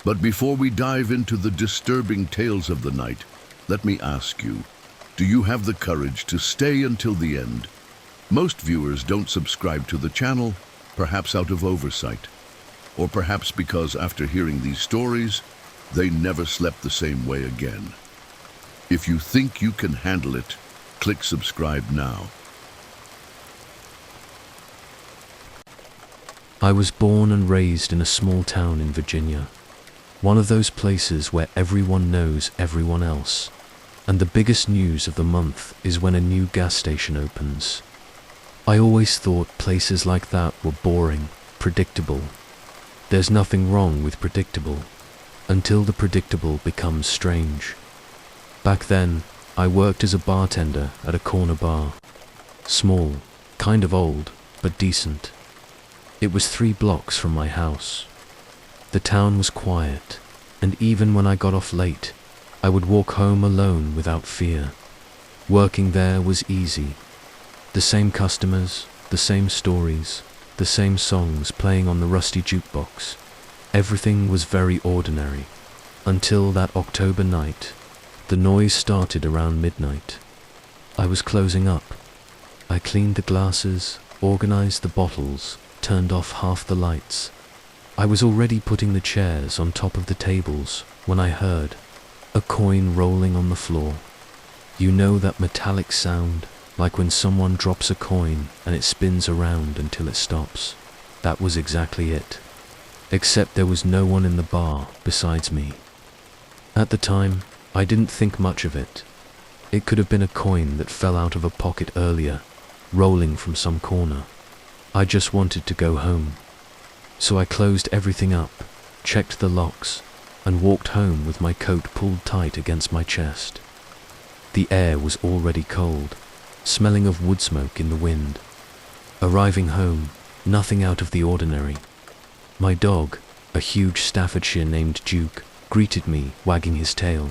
But before we dive into the disturbing tales of the night, let me ask you, do you have the courage to stay until the end? Most viewers don't subscribe to the channel, perhaps out of oversight, or perhaps because after hearing these stories, they never slept the same way again. If you think you can handle it, click subscribe now. I was born and raised in a small town in Virginia. One of those places where everyone knows everyone else. And the biggest news of the month is when a new gas station opens. I always thought places like that were boring, predictable. There's nothing wrong with predictable, until the predictable becomes strange. Back then, I worked as a bartender at a corner bar. Small, kind of old, but decent. It was 3 blocks from my house. The town was quiet, and even when I got off late, I would walk home alone without fear. Working there was easy. The same customers, the same stories, the same songs playing on the rusty jukebox. Everything was very ordinary, until that October night. The noise started around midnight. I was closing up. I cleaned the glasses, organized the bottles, turned off half the lights. I was already putting the chairs on top of the tables when I heard a coin rolling on the floor. You know that metallic sound, like when someone drops a coin and it spins around until it stops. That was exactly it. Except there was no one in the bar besides me. At the time, I didn't think much of it. It could have been a coin that fell out of a pocket earlier, rolling from some corner. I just wanted to go home. So I closed everything up, checked the locks, and walked home with my coat pulled tight against my chest. The air was already cold, smelling of wood smoke in the wind. Arriving home, nothing out of the ordinary. My dog, a huge Staffordshire named Duke, greeted me, wagging his tail.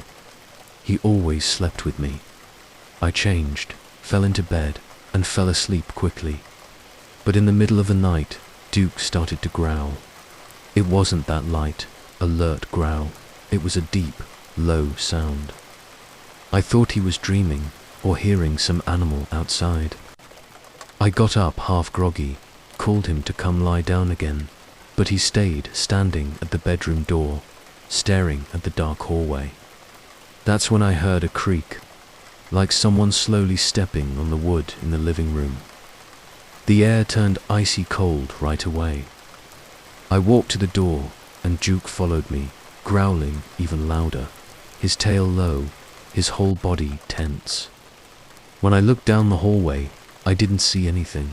He always slept with me. I changed, fell into bed, and fell asleep quickly. But in the middle of the night, Duke started to growl. It wasn't that light, alert growl. It was a deep, low sound. I thought he was dreaming or hearing some animal outside. I got up half groggy, called him to come lie down again, but he stayed standing at the bedroom door, staring at the dark hallway. That's when I heard a creak, like someone slowly stepping on the wood in the living room. The air turned icy cold right away. I walked to the door, and Duke followed me, growling even louder, his tail low, his whole body tense. When I looked down the hallway, I didn't see anything,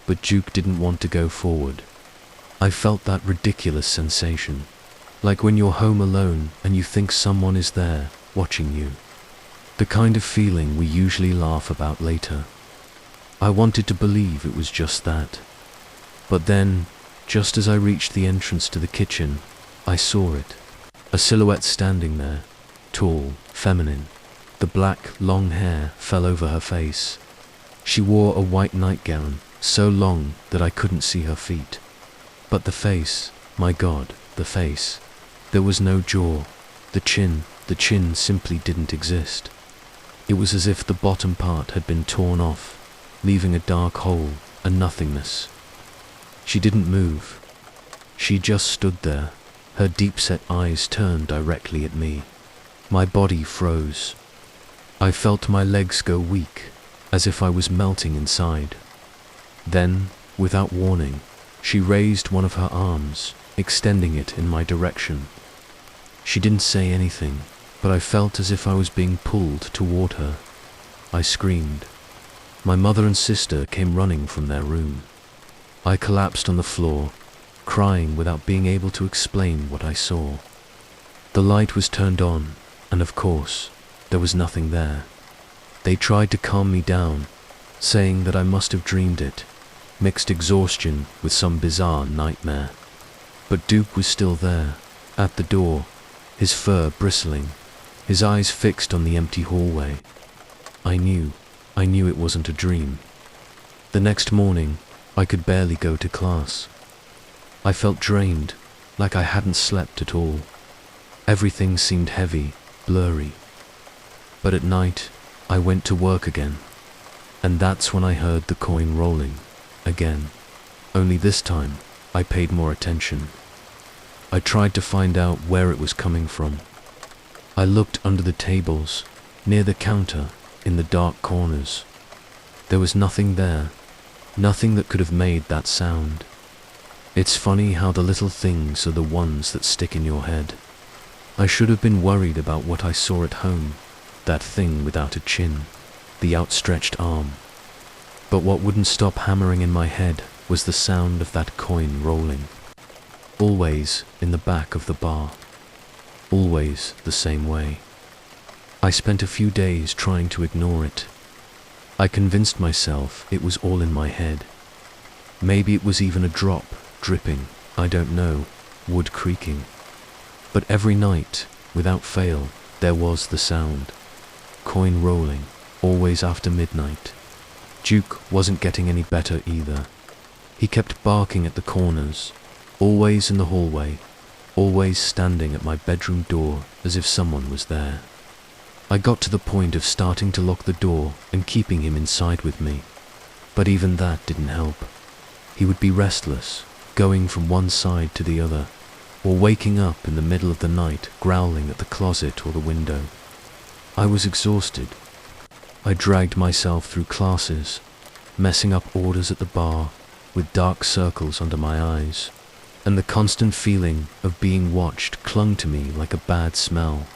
but Duke didn't want to go forward. I felt that ridiculous sensation, like when you're home alone and you think someone is there, watching you. The kind of feeling we usually laugh about later. I wanted to believe it was just that. But then, just as I reached the entrance to the kitchen, I saw it. A silhouette standing there, tall, feminine. The black, long hair fell over her face. She wore a white nightgown, so long that I couldn't see her feet. But the face, my God, the face. There was no jaw. The chin simply didn't exist. It was as if the bottom part had been torn off, leaving a dark hole, a nothingness. She didn't move. She just stood there, her deep-set eyes turned directly at me. My body froze. I felt my legs go weak, as if I was melting inside. Then, without warning, she raised one of her arms, extending it in my direction. She didn't say anything, but I felt as if I was being pulled toward her. I screamed. My mother and sister came running from their room. I collapsed on the floor, crying without being able to explain what I saw. The light was turned on, and of course, there was nothing there. They tried to calm me down, saying that I must have dreamed it, mixed exhaustion with some bizarre nightmare. But Duke was still there, at the door, his fur bristling, his eyes fixed on the empty hallway. I knew it wasn't a dream. The next morning, I could barely go to class. I felt drained, like I hadn't slept at all. Everything seemed heavy, blurry. But at night, I went to work again, and that's when I heard the coin rolling, again. Only this time, I paid more attention. I tried to find out where it was coming from. I looked under the tables, near the counter, in the dark corners. There was nothing there, nothing that could have made that sound. It's funny how the little things are the ones that stick in your head. I should have been worried about what I saw at home, that thing without a chin, the outstretched arm. But what wouldn't stop hammering in my head was the sound of that coin rolling. Always in the back of the bar. Always the same way. I spent a few days trying to ignore it. I convinced myself it was all in my head. Maybe it was even a drop, dripping, I don't know, wood creaking. But every night, without fail, there was the sound. Coin rolling, always after midnight. Duke wasn't getting any better either. He kept barking at the corners, always in the hallway, always standing at my bedroom door as if someone was there. I got to the point of starting to lock the door and keeping him inside with me. But even that didn't help. He would be restless, going from one side to the other, or waking up in the middle of the night growling at the closet or the window. I was exhausted. I dragged myself through classes, messing up orders at the bar, with dark circles under my eyes, and the constant feeling of being watched clung to me like a bad smell.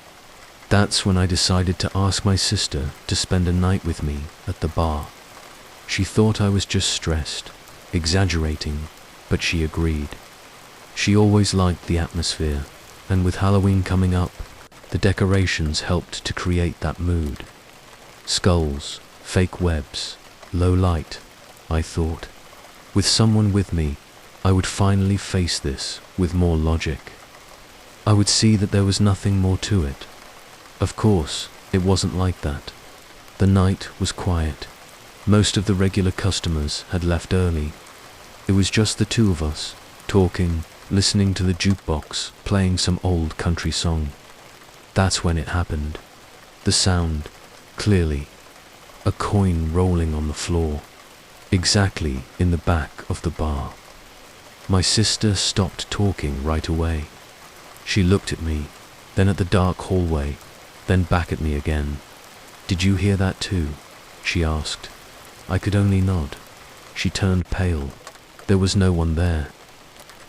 That's when I decided to ask my sister to spend a night with me at the bar. She thought I was just stressed, exaggerating, but she agreed. She always liked the atmosphere, and with Halloween coming up, the decorations helped to create that mood. Skulls, fake webs, low light, I thought. With someone with me, I would finally face this with more logic. I would see that there was nothing more to it. Of course, it wasn't like that. The night was quiet. Most of the regular customers had left early. It was just the two of us, talking, listening to the jukebox, playing some old country song. That's when it happened. The sound, clearly. A coin rolling on the floor, exactly in the back of the bar. My sister stopped talking right away. She looked at me, then at the dark hallway, then back at me again. "Did you hear that too?" she asked. I could only nod. She turned pale. There was no one there.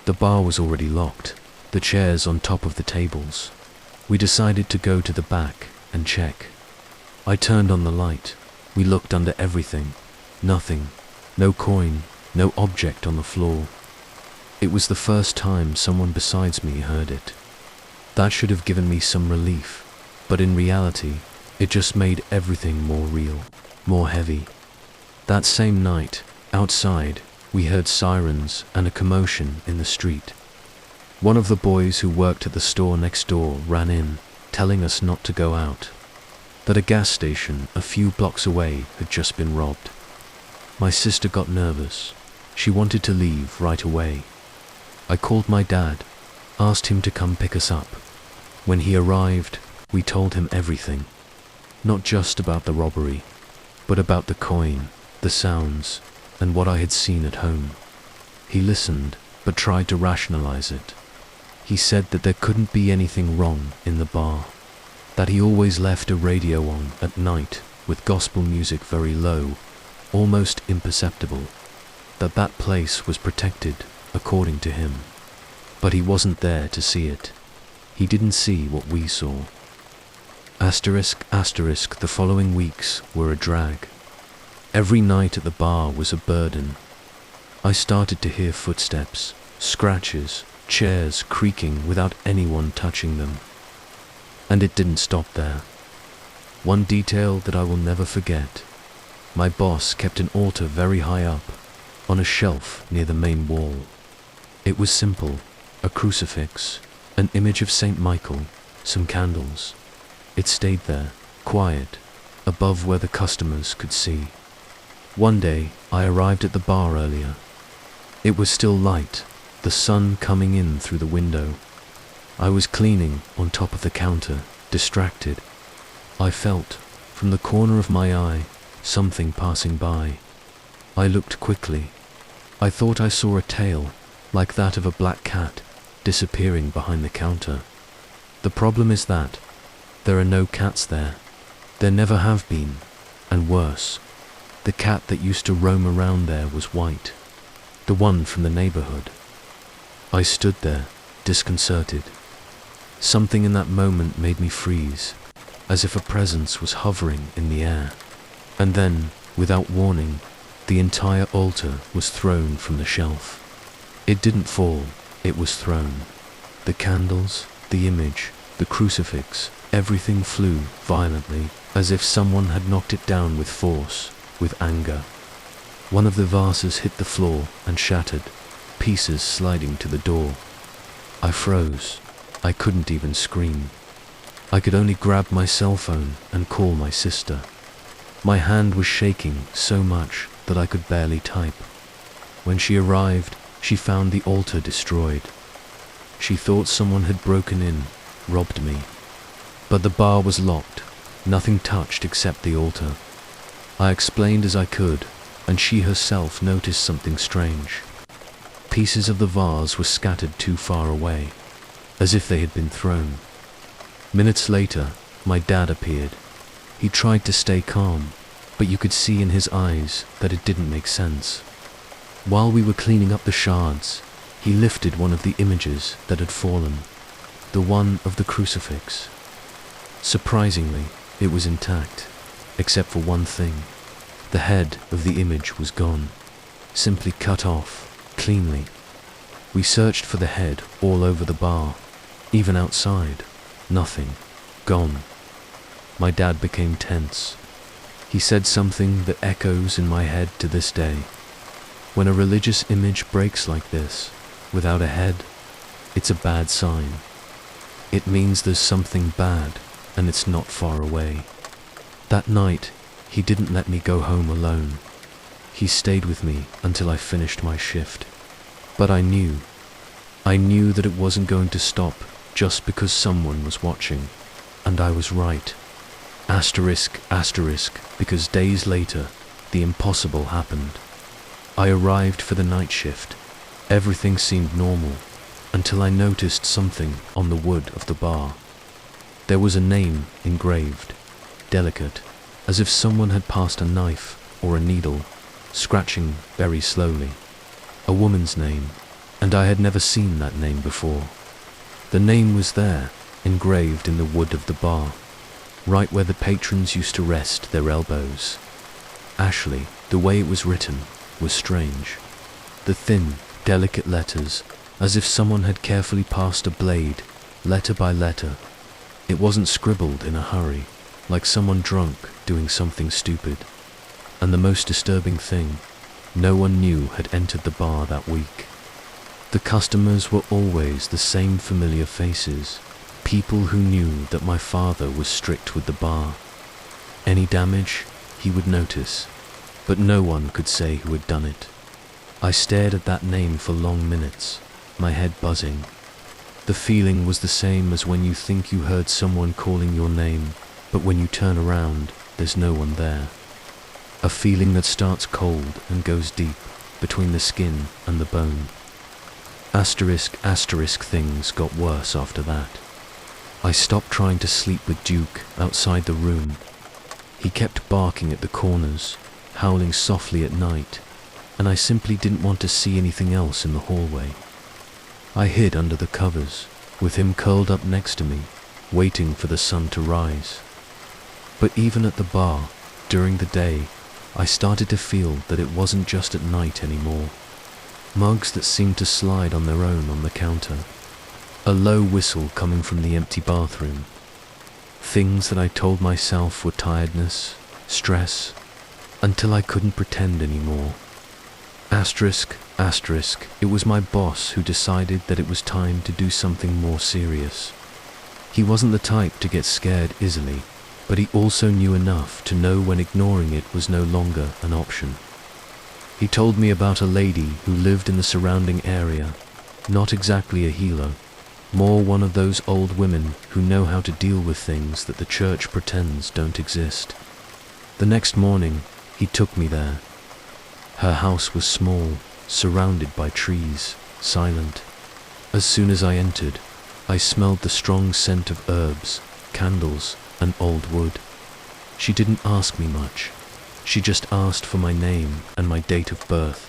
The bar was already locked, the chairs on top of the tables. We decided to go to the back and check. I turned on the light. We looked under everything. Nothing. No coin, no object on the floor. It was the first time someone besides me heard it. That should have given me some relief, but in reality, it just made everything more real, more heavy. That same night, outside, we heard sirens and a commotion in the street. One of the boys who worked at the store next door ran in, telling us not to go out, that a gas station a few blocks away had just been robbed. My sister got nervous. She wanted to leave right away. I called my dad, asked him to come pick us up. When he arrived, we told him everything. Not just about the robbery, but about the coin, the sounds, and what I had seen at home. He listened, but tried to rationalize it. He said that there couldn't be anything wrong in the bar, that he always left a radio on at night with gospel music very low, almost imperceptible, that that place was protected, according to him. But he wasn't there to see it. He didn't see what we saw. ***, the following weeks were a drag. Every night at the bar was a burden. I started to hear footsteps, scratches, chairs creaking without anyone touching them. And it didn't stop there. One detail that I will never forget. My boss kept an altar very high up, on a shelf near the main wall. It was simple, a crucifix, an image of Saint Michael, some candles. It stayed there, quiet, above where the customers could see. One day, I arrived at the bar earlier. It was still light, the sun coming in through the window. I was cleaning on top of the counter, distracted. I felt, from the corner of my eye, something passing by. I looked quickly. I thought I saw a tail, like that of a black cat, disappearing behind the counter. The problem is that there are no cats there. There never have been, and worse, the cat that used to roam around there was white, the one from the neighborhood. I stood there, disconcerted. Something in that moment made me freeze, as if a presence was hovering in the air. And then, without warning, the entire altar was thrown from the shelf. It didn't fall, it was thrown. The candles, the image, the crucifix, everything flew violently, as if someone had knocked it down with force, with anger. One of the vases hit the floor and shattered, pieces sliding to the door. I froze. I couldn't even scream. I could only grab my cell phone and call my sister. My hand was shaking so much that I could barely type. When she arrived, she found the altar destroyed. She thought someone had broken in, robbed me. But the bar was locked, nothing touched except the altar. I explained as I could, and she herself noticed something strange. Pieces of the vase were scattered too far away, as if they had been thrown. Minutes later, my dad appeared. He tried to stay calm, but you could see in his eyes that it didn't make sense. While we were cleaning up the shards, he lifted one of the images that had fallen, the one of the crucifix. Surprisingly, it was intact, except for one thing. The head of the image was gone, simply cut off, cleanly. We searched for the head all over the bar, even outside. Nothing. Gone. My dad became tense. He said something that echoes in my head to this day. When a religious image breaks like this, without a head, it's a bad sign. It means there's something bad, and it's not far away. That night, he didn't let me go home alone. He stayed with me until I finished my shift. But I knew that it wasn't going to stop just because someone was watching. And I was right. Asterisk, asterisk, because days later, the impossible happened. I arrived for the night shift. Everything seemed normal, until I noticed something on the wood of the bar. There was a name engraved, delicate, as if someone had passed a knife or a needle, scratching very slowly. A woman's name, and I had never seen that name before. The name was there, engraved in the wood of the bar, right where the patrons used to rest their elbows. Ashley, the way it was written, was strange. The thin, delicate letters, as if someone had carefully passed a blade, letter by letter. It wasn't scribbled in a hurry, like someone drunk doing something stupid. And the most disturbing thing, no one new had entered the bar that week. The customers were always the same familiar faces, people who knew that my father was strict with the bar. Any damage, he would notice, but no one could say who had done it. I stared at that name for long minutes, my head buzzing. The feeling was the same as when you think you heard someone calling your name, but when you turn around, there's no one there. A feeling that starts cold and goes deep, between the skin and the bone. Asterisk, asterisk, things got worse after that. I stopped trying to sleep with Duke outside the room. He kept barking at the corners, howling softly at night, and I simply didn't want to see anything else in the hallway. I hid under the covers, with him curled up next to me, waiting for the sun to rise. But even at the bar, during the day, I started to feel that it wasn't just at night anymore. Mugs that seemed to slide on their own on the counter. A low whistle coming from the empty bathroom. Things that I told myself were tiredness, stress, until I couldn't pretend anymore. Asterisk, asterisk, it was my boss who decided that it was time to do something more serious. He wasn't the type to get scared easily, but he also knew enough to know when ignoring it was no longer an option. He told me about a lady who lived in the surrounding area, not exactly a healer, More one of those old women who know how to deal with things that the church pretends don't exist. The next morning, he took me there. Her house was small, surrounded by trees, silent. As soon as I entered, I smelled the strong scent of herbs, candles, and old wood. She didn't ask me much. She just asked for my name and my date of birth.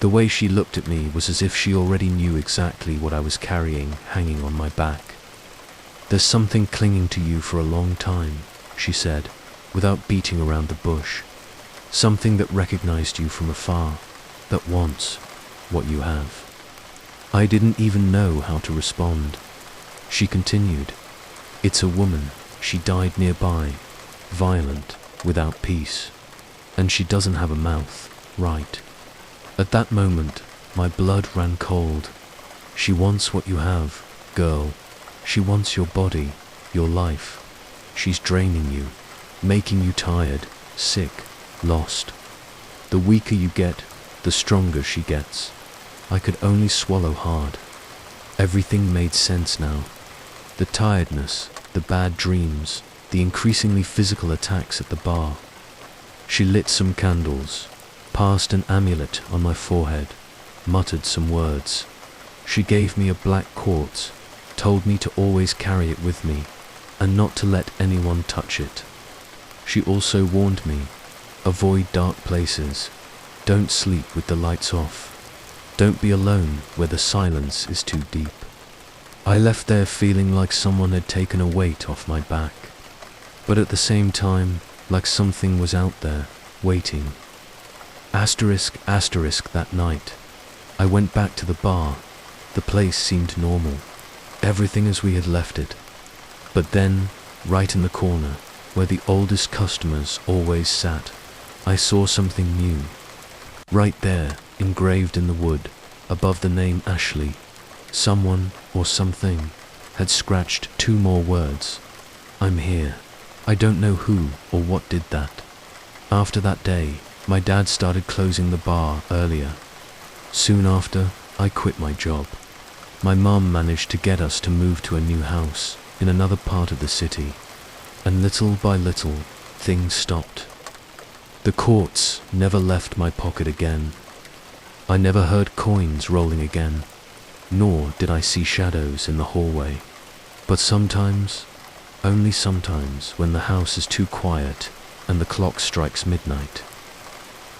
The way she looked at me was as if she already knew exactly what I was carrying hanging on my back. "There's something clinging to you for a long time," she said, without beating around the bush. "Something that recognized you from afar, that wants what you have." I didn't even know how to respond. She continued, "It's a woman. She died nearby, violent, without peace. And she doesn't have a mouth, right?" At that moment, my blood ran cold. She wants what you have, girl. She wants your body, your life. She's draining you, making you tired, sick, lost. The weaker you get, the stronger she gets. I could only swallow hard. Everything made sense now. The tiredness, the bad dreams, the increasingly physical attacks at the bar. She lit some candles, passed an amulet on my forehead, muttered some words. She gave me a black quartz, told me to always carry it with me, and not to let anyone touch it. She also warned me, avoid dark places, don't sleep with the lights off, don't be alone where the silence is too deep. I left there feeling like someone had taken a weight off my back, but at the same time, like something was out there, waiting. Asterisk that night, I went back to the bar. The place seemed normal, everything as we had left it. But then, right in the corner, where the oldest customers always sat, I saw something new. Right there, engraved in the wood, above the name Ashley, someone or something had scratched 2 more words. I'm here. I don't know who or what did that. After that day, my dad started closing the bar earlier. Soon after, I quit my job. My mom managed to get us to move to a new house in another part of the city, and little by little, things stopped. The quartz never left my pocket again. I never heard coins rolling again, nor did I see shadows in the hallway. But sometimes, only sometimes, when the house is too quiet and the clock strikes midnight,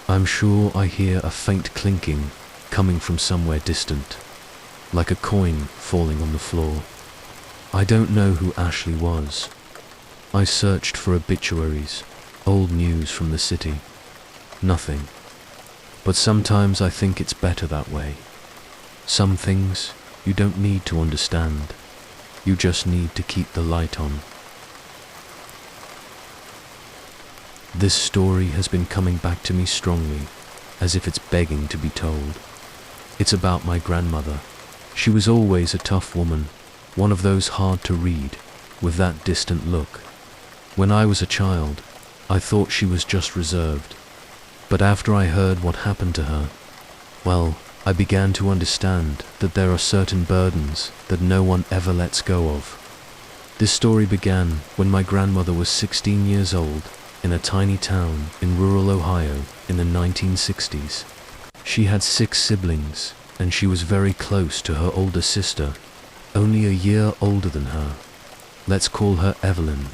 I'm sure I hear a faint clinking coming from somewhere distant, like a coin falling on the floor. I don't know who Ashley was. I searched for obituaries, old news from the city. Nothing. But sometimes I think it's better that way. Some things you don't need to understand. You just need to keep the light on. This story has been coming back to me strongly, as if it's begging to be told. It's about my grandmother. She was always a tough woman, one of those hard to read, with that distant look. When I was a child, I thought she was just reserved. But after I heard what happened to her, well, I began to understand that there are certain burdens that no one ever lets go of. This story began when my grandmother was 16 years old in a tiny town in rural Ohio in the 1960s. She had 6 siblings, and she was very close to her older sister, only a year older than her. Let's call her Evelyn.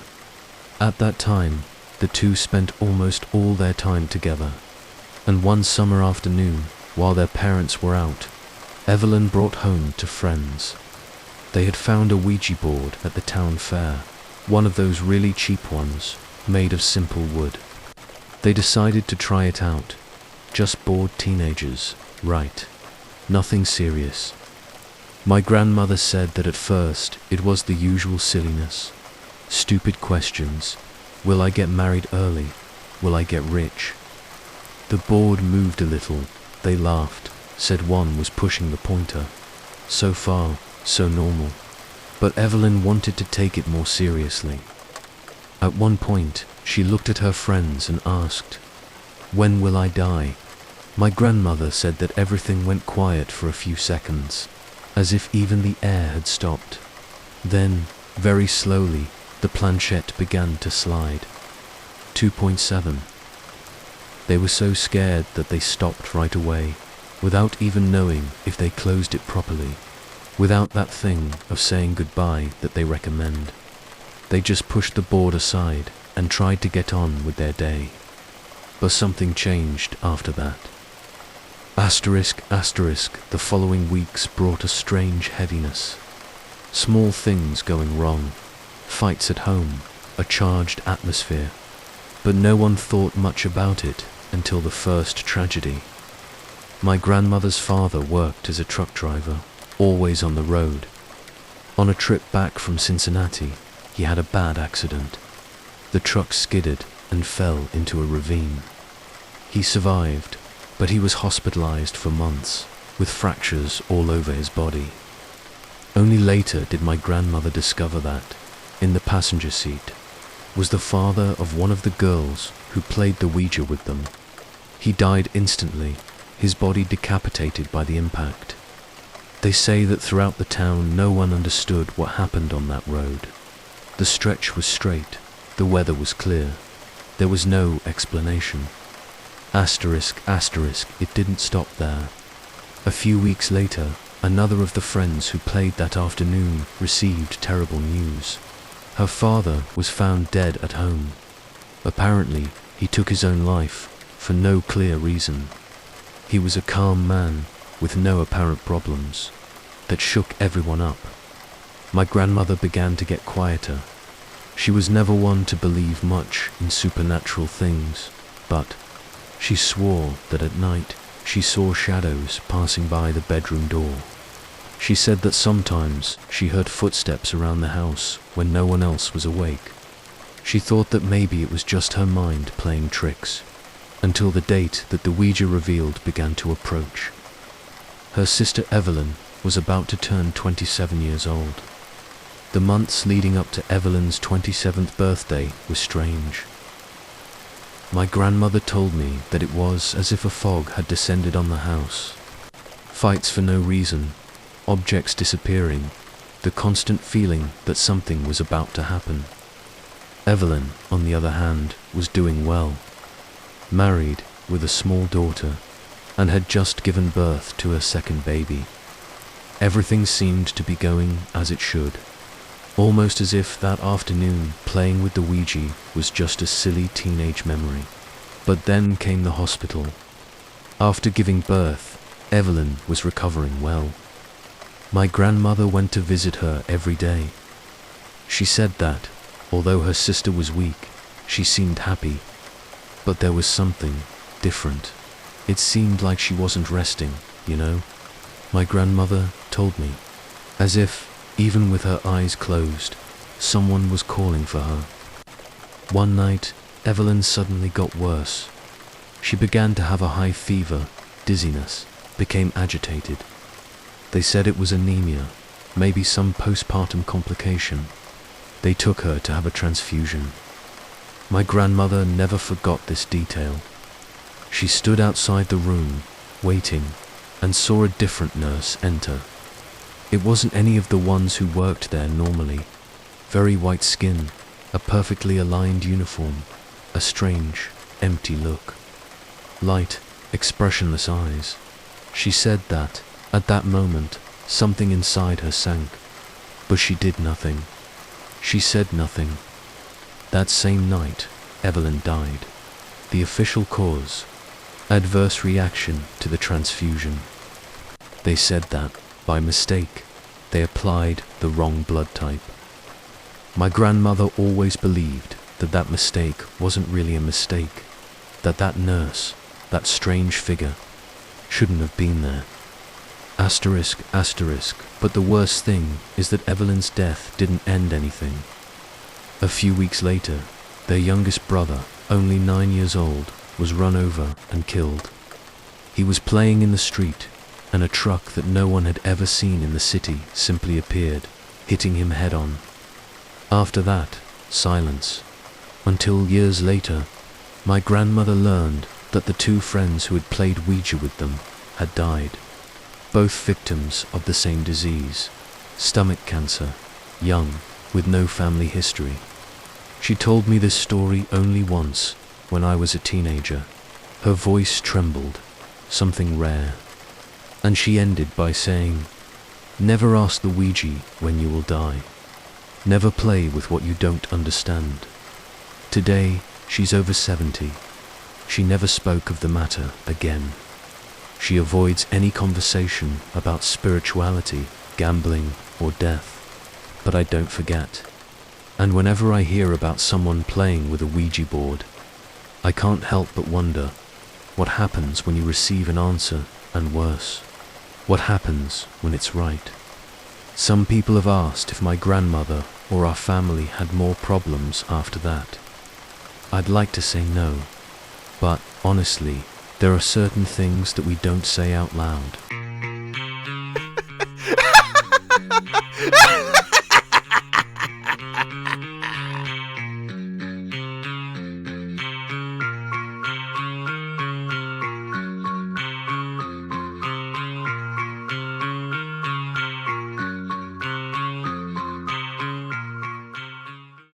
At that time, the two spent almost all their time together. And one summer afternoon, while their parents were out, Evelyn brought home to friends. They had found a Ouija board at the town fair, one of those really cheap ones, made of simple wood. They decided to try it out. Just bored teenagers, right? Nothing serious. My grandmother said that at first it was the usual silliness. Stupid questions. Will I get married early? Will I get rich? The board moved a little. They laughed, said one was pushing the pointer. So far, so normal. But Evelyn wanted to take it more seriously. At one point, she looked at her friends and asked, "When will I die?" My grandmother said that everything went quiet for a few seconds. as if even the air had stopped. Then, very slowly, the planchette began to slide. 2.7. They were so scared that they stopped right away, without even knowing if they closed it properly, without that thing of saying goodbye that they recommend. They just pushed the board aside and tried to get on with their day. But something changed after that. Asterisk, the following weeks brought a strange heaviness. Small things going wrong, fights at home, a charged atmosphere. But no one thought much about it until the first tragedy. My grandmother's father worked as a truck driver, always on the road. On a trip back from Cincinnati, he had a bad accident. The truck skidded and fell into a ravine. He survived, but he was hospitalized for months, with fractures all over his body. Only later did my grandmother discover that, in the passenger seat, was the father of one of the girls who played the Ouija with them. He died instantly, his body decapitated by the impact. They say that throughout the town no one understood what happened on that road. The stretch was straight, the weather was clear. There was no explanation. Asterisk, it didn't stop there. A few weeks later, another of the friends who played that afternoon received terrible news. Her father was found dead at home. Apparently, he took his own life for no clear reason. He was a calm man with no apparent problems that shook everyone up. My grandmother began to get quieter. She was never one to believe much in supernatural things, but she swore that at night she saw shadows passing by the bedroom door. She said that sometimes she heard footsteps around the house when no one else was awake. She thought that maybe it was just her mind playing tricks, until the date that the Ouija revealed began to approach. Her sister Evelyn was about to turn 27 years old. The months leading up to Evelyn's 27th birthday were strange. My grandmother told me that it was as if a fog had descended on the house. Fights for no reason, objects disappearing, the constant feeling that something was about to happen. Evelyn, on the other hand, was doing well. Married, with a small daughter, and had just given birth to her second baby. Everything seemed to be going as it should, almost as if that afternoon playing with the Ouija was just a silly teenage memory. But then came the hospital. After giving birth, Evelyn was recovering well. My grandmother went to visit her every day. She said that, although her sister was weak, she seemed happy. But there was something different. It seemed like she wasn't resting, you know? My grandmother told me, as if, even with her eyes closed, someone was calling for her. One night, Evelyn suddenly got worse. She began to have a high fever, dizziness, became agitated. They said it was anemia, maybe some postpartum complication. They took her to have a transfusion. My grandmother never forgot this detail. She stood outside the room, waiting, and saw a different nurse enter. It wasn't any of the ones who worked there normally. Very white skin, a perfectly aligned uniform, a strange, empty look. Light, expressionless eyes. She said that, at that moment, something inside her sank, but she did nothing. She said nothing. That same night, Evelyn died. The official cause: adverse reaction to the transfusion. They said that, by mistake, they applied the wrong blood type. My grandmother always believed that that mistake wasn't really a mistake, that that nurse, that strange figure, shouldn't have been there. Asterisk, but the worst thing is that Evelyn's death didn't end anything. A few weeks later, their youngest brother, only 9 years old, was run over and killed. He was playing in the street, and a truck that no one had ever seen in the city simply appeared, hitting him head-on. After that, silence. Until years later, my grandmother learned that the two friends who had played Ouija with them had died. both victims of the same disease, stomach cancer, young, with no family history. She told me this story only once, when I was a teenager. Her voice trembled, something rare, and she ended by saying, "Never ask the Ouija when you will die. Never play with what you don't understand." Today, she's over 70. She never spoke of the matter again. She avoids any conversation about spirituality, gambling, or death. But I don't forget. And whenever I hear about someone playing with a Ouija board, I can't help but wonder, what happens when you receive an answer, and worse, what happens when it's right? Some people have asked if my grandmother or our family had more problems after that. I'd like to say no, but honestly, there are certain things that we don't say out loud.